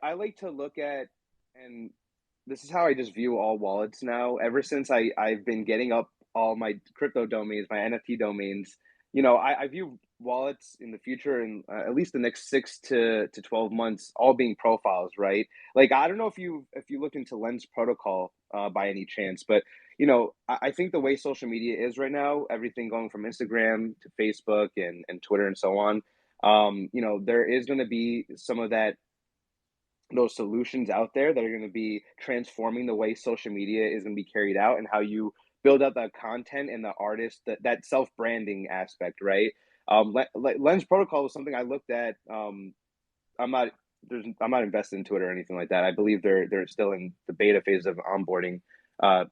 I like to look at, and this is how I just view all wallets now. Ever since I've been getting up all my crypto domains, my NFT domains, I view wallets in the future and at least the next 6 to 12 months all being profiles, right? Like I don't know if you look into Lens Protocol by any chance, but I think the way social media is right now, everything going from Instagram to Facebook and Twitter and so on, there is going to be some of that those solutions out there that are going to be transforming the way social media is going to be carried out and how you build out the content and the artist that self branding aspect, right? Lens Protocol was something I looked at. I'm not I'm not invested in Twitter or anything like that. I believe they're still in the beta phase of onboarding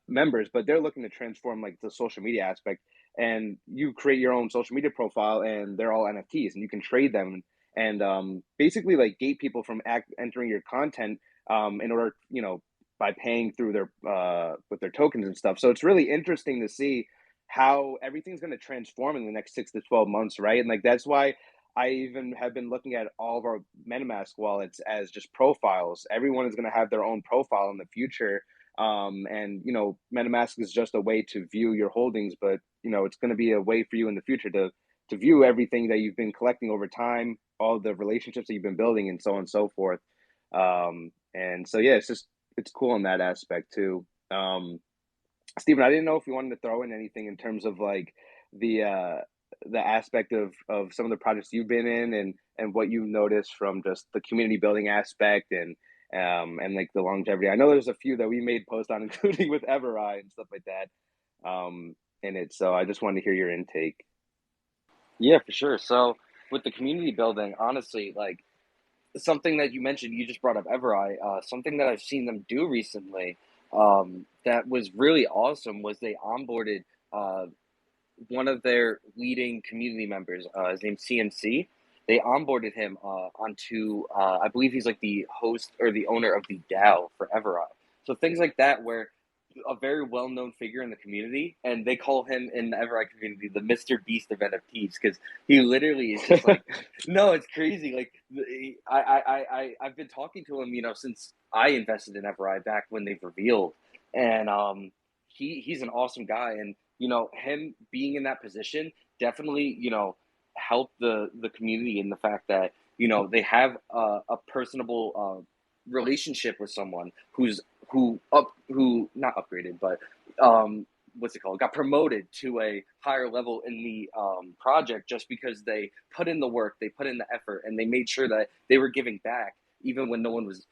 members, but they're looking to transform like the social media aspect. And you create your own social media profile, and they're all NFTs, and you can trade them and basically like gate people from entering your content in order, by paying through their with their tokens and stuff. So it's really interesting to see how everything's going to transform in the next 6 to 12 months, right? And like that's why I even have been looking at all of our MetaMask wallets as just profiles. Everyone is going to have their own profile in the future. And MetaMask is just a way to view your holdings, but it's going to be a way for you in the future to view everything that you've been collecting over time, all the relationships that you've been building, and so on and so forth. And so yeah, it's cool in that aspect too. Stephen, I didn't know if you wanted to throw in anything in terms of like the uh the aspect of some of the projects you've been in and what you've noticed from just the community building aspect and like the longevity. I know there's a few that we made posts on, including with Evereye and stuff like that. In it. So I just wanted to hear your intake. Yeah, for sure. So with the community building, honestly, like something that you mentioned, you just brought up Evereye. Something that I've seen them do recently, that was really awesome was they onboarded uh, one of their leading community members. His name's CMC. They onboarded him onto, I believe he's like the host or the owner of the DAO for Evereye. So things like that, where a very well known figure in the community, and they call him in the Evereye community the Mr. Beast of NFTs because he literally is just like, no, it's crazy. Like I've been talking to him, since I invested in Evereye back when they've revealed, and he's an awesome guy, and him being in that position definitely help the community in the fact that they have a personable relationship with someone who not upgraded, but what's it called, got promoted to a higher level in the project just because they put in the work, they put in the effort, and they made sure that they were giving back even when no one was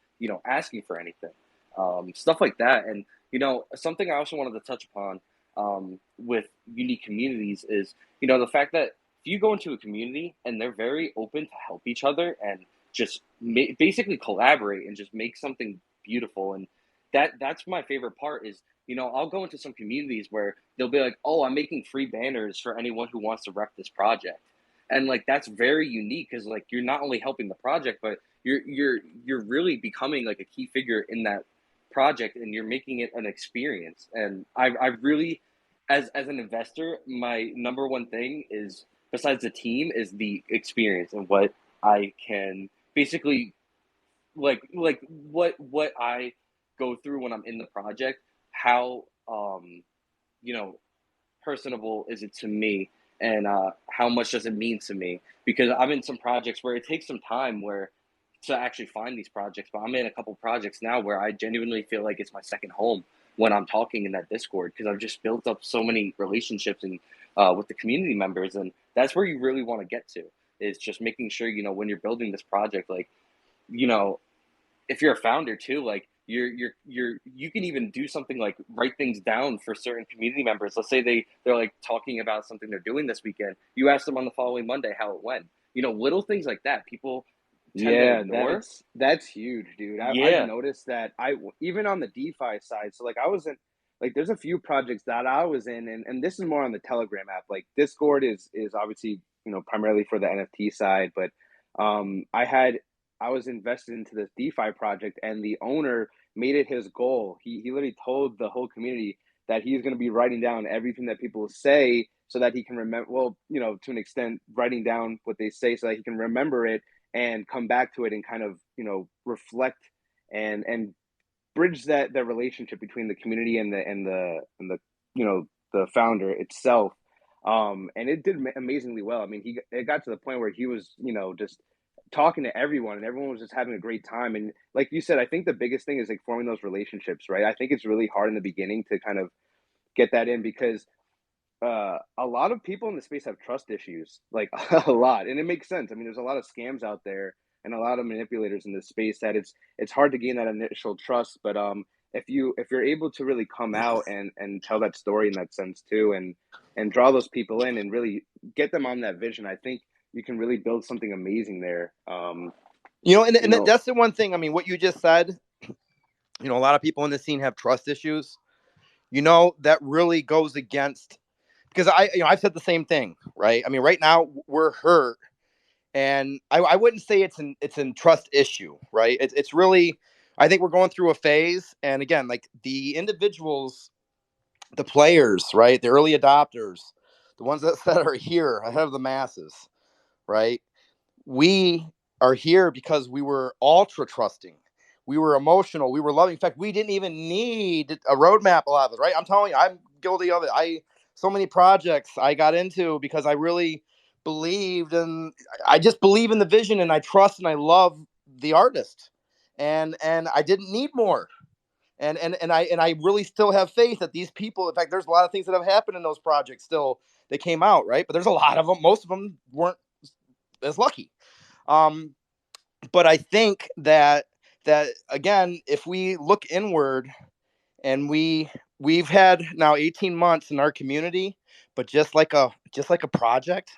asking for anything, stuff like that. And something I also wanted to touch upon with unique communities is the fact that if you go into a community and they're very open to help each other and just basically collaborate and just make something beautiful. And that's my favorite part is I'll go into some communities where they'll be like, oh, I'm making free banners for anyone who wants to rep this project, and like that's very unique because like you're not only helping the project, but you're really becoming like a key figure in that project, and you're making it an experience. And I really, as an investor, my number one thing is, besides the team, is the experience and what I can basically like what I go through when I'm in the project. How you know personable is it to me, and how much does it mean to me? Because I'm in some projects where it takes some time where to actually find these projects, but I'm in a couple projects now where I genuinely feel like it's my second home when I'm talking in that Discord because I've just built up so many relationships and with the community members, and that's where you really want to get to, is just making sure when you're building this project, like you know if you're a founder too, like you can even do something like write things down for certain community members. Let's say they're like talking about something they're doing this weekend. You ask them on the following Monday how it went. Little things like that people tend to Yeah, ignore. that's huge, dude. I've Yeah, noticed that I even on the DeFi side. So like I was in like there's a few projects that I was in, and this is more on the Telegram app. Like Discord is obviously primarily for the NFT side, but I was invested into this DeFi project, and the owner made it his goal. He literally told the whole community that he's going to be writing down everything that people say so that he can remember. Well, to an extent, writing down what they say so that he can remember it and come back to it and kind of, reflect and bridge that relationship between the community and the the founder itself. And it did amazingly well. I mean, it got to the point where he was, just talking to everyone, and everyone was just having a great time. And like you said, I think the biggest thing is like forming those relationships, right? I think it's really hard in the beginning to kind of get that in, because a lot of people in the space have trust issues, like a lot, and it makes sense. I mean, there's a lot of scams out there and a lot of manipulators in this space that it's hard to gain that initial trust. But if you're able to really come out and tell that story in that sense too, and draw those people in and really get them on that vision, I think you can really build something amazing there. And You know, that's the one thing. I mean, what you just said. A lot of people in the scene have trust issues. That really goes against, because I've said the same thing, right? I mean, right now we're hurt, and I wouldn't say it's an trust issue, right? It's really, I think we're going through a phase, and again, like the individuals, the players, right, the early adopters, the ones that are here ahead of the masses, right? We are here because we were ultra trusting. We were emotional. We were loving. In fact, we didn't even need a roadmap. A lot of it, right? I'm telling you, I'm guilty of it. So many projects I got into because I really believed, and I just believe in the vision, and I trust and I love the artist, and I didn't need more. And I really still have faith that these people. In fact, there's a lot of things that have happened in those projects still that came out, right? But there's a lot of them. Most of them weren't as lucky. Um, but I think that again, if we look inward, and we've had now 18 months in our community, but just like a project,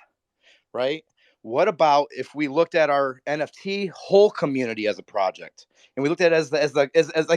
right? What about if we looked at our NFT whole community as a project, and we looked at it as like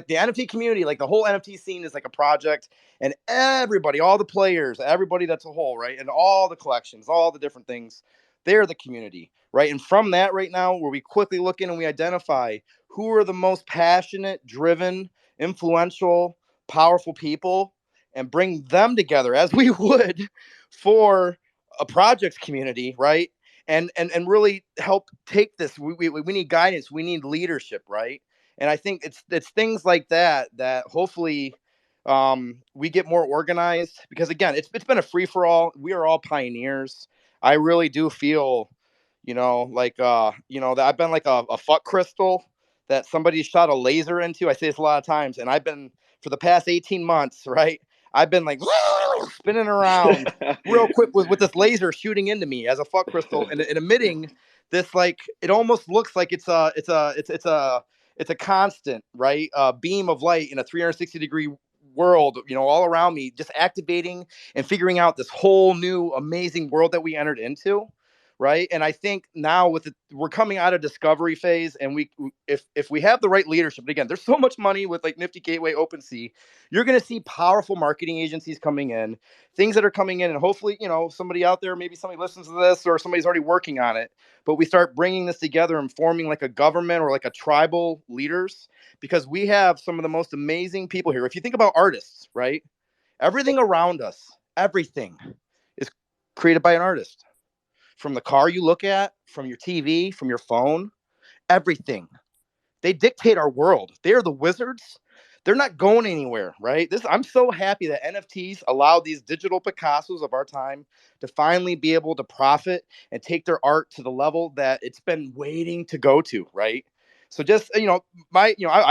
the NFT community, like the whole NFT scene is like a project, and everybody, all the players, everybody that's a whole, right, and all the collections, all the different things, they're the community, right? And from that, right now, where we quickly look in and we identify who are the most passionate, driven, influential, powerful people, and bring them together as we would for a projects community, right? And really help take this. We need guidance. We need leadership, right? And I think it's things like that hopefully we get more organized, because again, it's been a free for all. We are all pioneers. I really do feel, like that I've been like a fuck crystal that somebody shot a laser into. I say this a lot of times, and I've been for the past 18 months, right? I've been like spinning around real quick with this laser shooting into me as a fuck crystal, and emitting this, like, it almost looks like it's a constant, right, beam of light in a 360-degree world, all around me, just activating and figuring out this whole new amazing world that we entered into, right? And I think now we're coming out of discovery phase, and if we have the right leadership, again, there's so much money with like Nifty Gateway, OpenSea, you're going to see powerful marketing agencies coming in, things that are coming in, and hopefully, somebody out there, maybe somebody listens to this, or somebody's already working on it, but we start bringing this together and forming like a government or like a tribal leaders, because we have some of the most amazing people here. If you think about artists, right? Everything around us, everything is created by an artist. From the car you look at, from your TV, from your phone, everything. They dictate our world. They are the wizards. They're not going anywhere, right? I'm so happy that NFTs allow these digital Picassos of our time to finally be able to profit and take their art to the level that it's been waiting to go to, right? So just I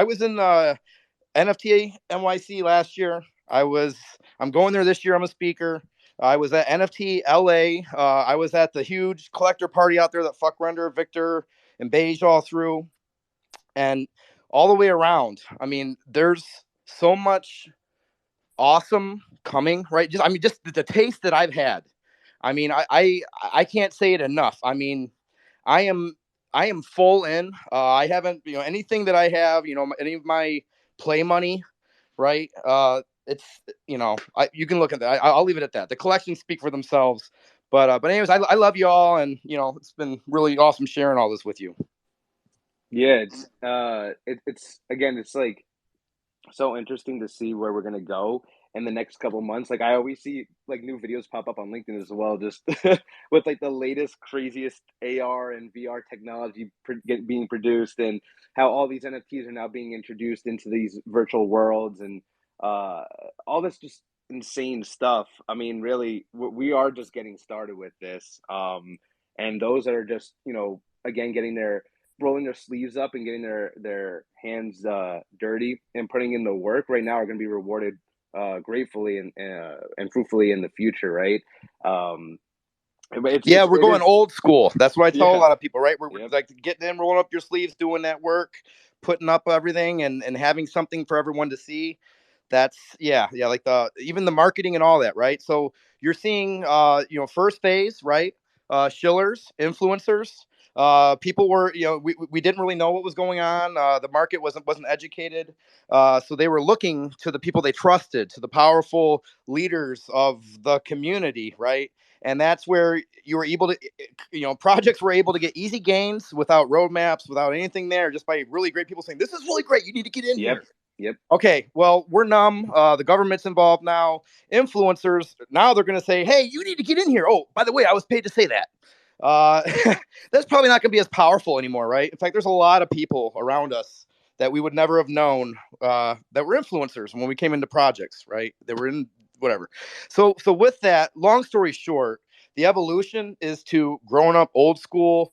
was in NFT NYC last year. I'm going there this year. I'm a speaker. I was at NFT LA. I was at the huge collector party out there that fuck Render, Victor, and Beige all through, and all the way around. I mean, there's so much awesome coming, right? Just the taste that I've had. I mean, I can't say it enough. I mean, I am I am full in. I haven't, anything that I have, any of my play money, right? It's, you can look at that. I'll leave it at that. The collections speak for themselves. But anyways, I love you all, and it's been really awesome sharing all this with you. yeah, it's again, it's like so interesting to see where we're gonna go. in the next couple months. Like I always see like new videos pop up on LinkedIn as well, just with like the latest, craziest AR and VR technology being produced, and how all these NFTs are now being introduced into these virtual worlds, and uh, all this just insane stuff. I mean, really, we are just getting started with this. And those that are just, again, getting their rolling their sleeves up and getting their hands dirty and putting in the work right now are going to be rewarded gratefully and fruitfully in the future, right? Um, but Yeah, we're it going is, old school. That's what I tell a yeah, lot of people, right? We're yep, like getting in, rolling up your sleeves, doing that work, putting up everything, and having something for everyone to see. That's yeah, like the even the marketing and all that, right? So you're seeing first phase, right? Shillers, influencers. People were, we didn't really know what was going on. The market wasn't educated, so they were looking to the people they trusted, to the powerful leaders of the community, right? And that's where you were able to, projects were able to get easy gains without roadmaps, without anything there, just by really great people saying, this is really great, you need to get in yep, here. yep, Okay, well, we're numb. The government's involved now. Influencers, now they're going to say, hey, you need to get in here. Oh, by the way, I was paid to say that. Uh, that's probably not going to be as powerful anymore, right? In fact, there's a lot of people around us that we would never have known that were influencers when we came into projects, right? They were in whatever. So with that, long story short, the evolution is to growing up old school.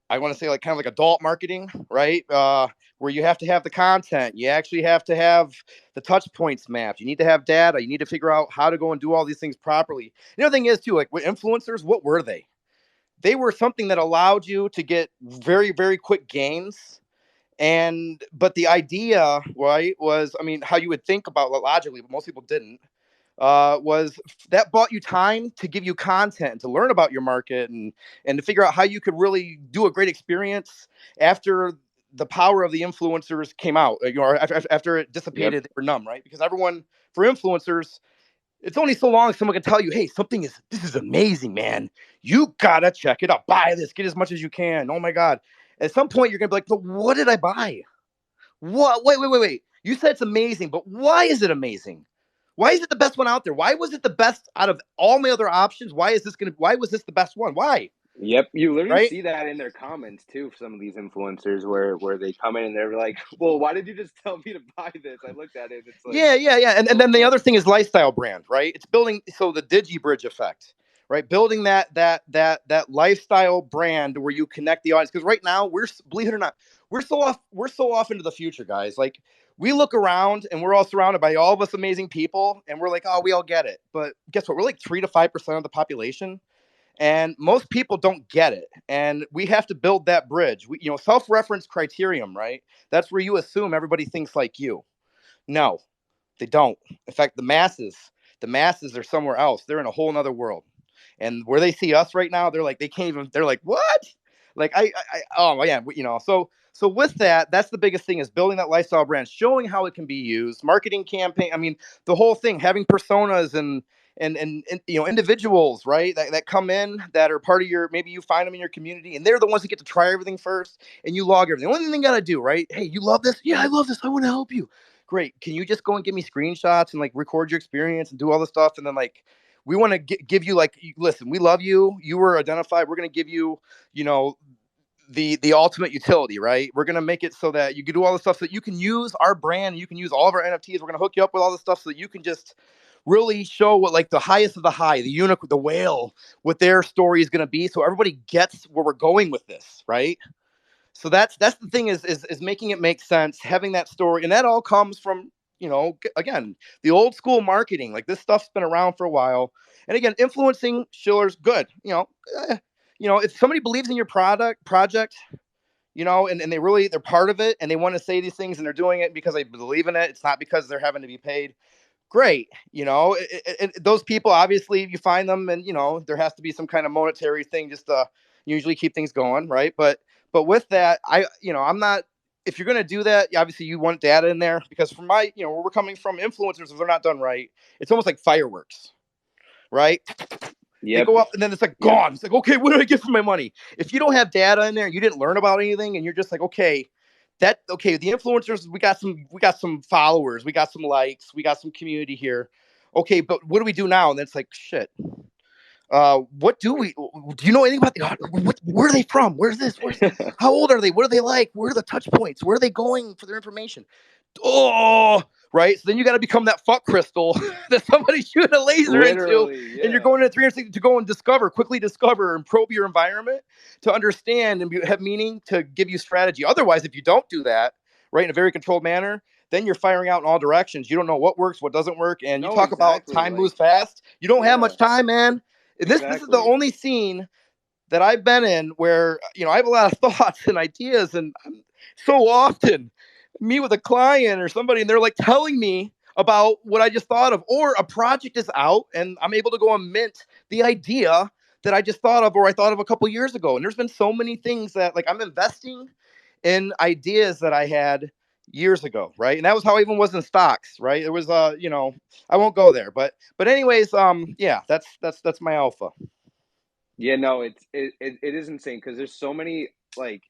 I want to say like kind of like adult marketing, right? Where you have to have the content, you actually have to have the touch points mapped. You need to have data. You need to figure out how to go and do all these things properly. The other thing is too, like with influencers, what were they? They were something that allowed you to get very, very quick gains. And but the idea, right, was, I mean, how you would think about it logically, but most people didn't, was that bought you time to give you content to learn about your market and to figure out how you could really do a great experience after the power of the influencers came out, after it yep, dissipated, they were numb, right? Because everyone, for influencers, it's only so long someone can tell you, hey, this is amazing, man. You gotta check it out. Buy this, get as much as you can. Oh my God. At some point, you're gonna be like, but what did I buy? What? Wait. You said it's amazing, but why is it amazing? Why is it the best one out there? Why was it the best out of all my other options? Why was this the best one? Why? yep. You literally Right? see that in their comments too. For some of these influencers, where they come in and they're like, "Well, why did you just tell me to buy this?" I looked at it. And it's like, Yeah. And well, then the other thing is lifestyle brand, right? It's building, so the Digibridge effect, right? Building that lifestyle brand where you connect the audience. Because right now, believe it or not, we're so off into the future, guys. Like we look around and we're all surrounded by all of us amazing people, and we're like, oh, we all get it. But guess what? We're like 3 to 5% of the population. And most people don't get it, and we have to build that bridge. Self-reference criterion, right? That's where you assume everybody thinks like you. No, they don't. In fact, the masses are somewhere else. They're in a whole nother world. And where they see us right now, they're like, they can't even, they're like, what? Like, oh yeah, so with that, that's the biggest thing, is building that lifestyle brand, showing how it can be used, marketing campaign. I mean, the whole thing, having personas and individuals, right, that come in, that are part of your, maybe you find them in your community and they're the ones that get to try everything first, and you log everything. The only thing you got to do, right? Hey, you love this? Yeah, I love this. I want to help you. Great. Can you just go and give me screenshots and like record your experience and do all this stuff? And then like, we want to give you, like, listen, we love you. You were identified. We're going to give you, you know, the ultimate utility, right? We're going to make it so that you can do all the stuff so that you can use our brand. You can use all of our NFTs. We're going to hook you up with all the stuff so that you can just really show what, like, the highest of the high, the unicorn, the whale, what their story is going to be. So everybody gets where we're going with this, right? So that's the thing, is making it make sense, having that story, and that all comes from, again, the old school marketing. Like, this stuff's been around for a while, and again, influencing Schiller's good. If somebody believes in your project, and they're part of it, and they want to say these things, and they're doing it because they believe in it. It's not because they're having to be paid. Great. Those people, obviously, you find them, and there has to be some kind of monetary thing just to usually keep things going, right? But with that, I'm not. If you're going to do that, obviously you want data in there, because from where we're coming from, influencers, if they're not done right, it's almost like fireworks, right? They yep, go up and then it's like yep, gone. It's like, okay, what do I get for my money? If you don't have data in there, you didn't learn about anything, and you're just like, okay, that okay, the influencers, we got some followers, we got some likes, we got some community here. Okay, but what do we do now? And it's like shit. What do we do? You know anything about where are they from? Where's this? Where's how old are they? What are they like? Where are the touch points? Where are they going for their information? Oh, right. So then you got to become that fuck crystal that somebody shooting a laser into, Literally, and you're yeah. going into 360 to go and quickly discover and probe your environment to understand and have meaning to give you strategy. Otherwise, if you don't do that, right, in a very controlled manner, then you're firing out in all directions. You don't know what works, what doesn't work, and you No, talk about exactly. time moves Like, fast. You don't have yeah, much time, man. This is the exactly. only scene that I've been in where I have a lot of thoughts and ideas, and I'm so often meet with a client or somebody, and they're like telling me about what I just thought of, or a project is out, and I'm able to go and mint the idea that I just thought of, or I thought of a couple years ago. And there's been so many things that like I'm investing in ideas that I had years ago, right? And that was how I even was in stocks, right? It was I won't go there, but anyways, yeah, that's my alpha. Yeah, no, it is insane because there's so many like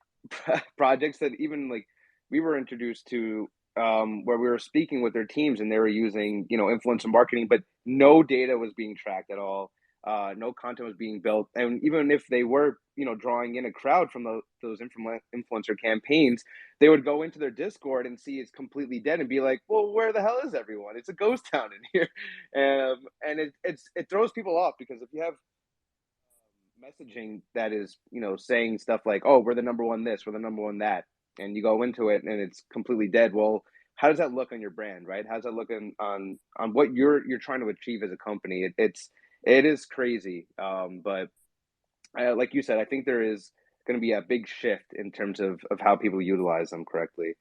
projects that even like we were introduced to where we were speaking with their teams and they were using, influencer marketing, but no data was being tracked at all. No content was being built. And even if they were, drawing in a crowd from those influencer campaigns, they would go into their Discord and see it's completely dead and be like, well, where the hell is everyone? It's a ghost town in here. And it throws people off because if you have messaging that is saying stuff like, oh, we're the number one this, we're the number one that, and you go into it and it's completely dead, well, how does that look on your brand, right? How's that looking on what you're trying to achieve as a company? It is crazy, but like you said, I think there is going to be a big shift in terms of how people utilize them correctly.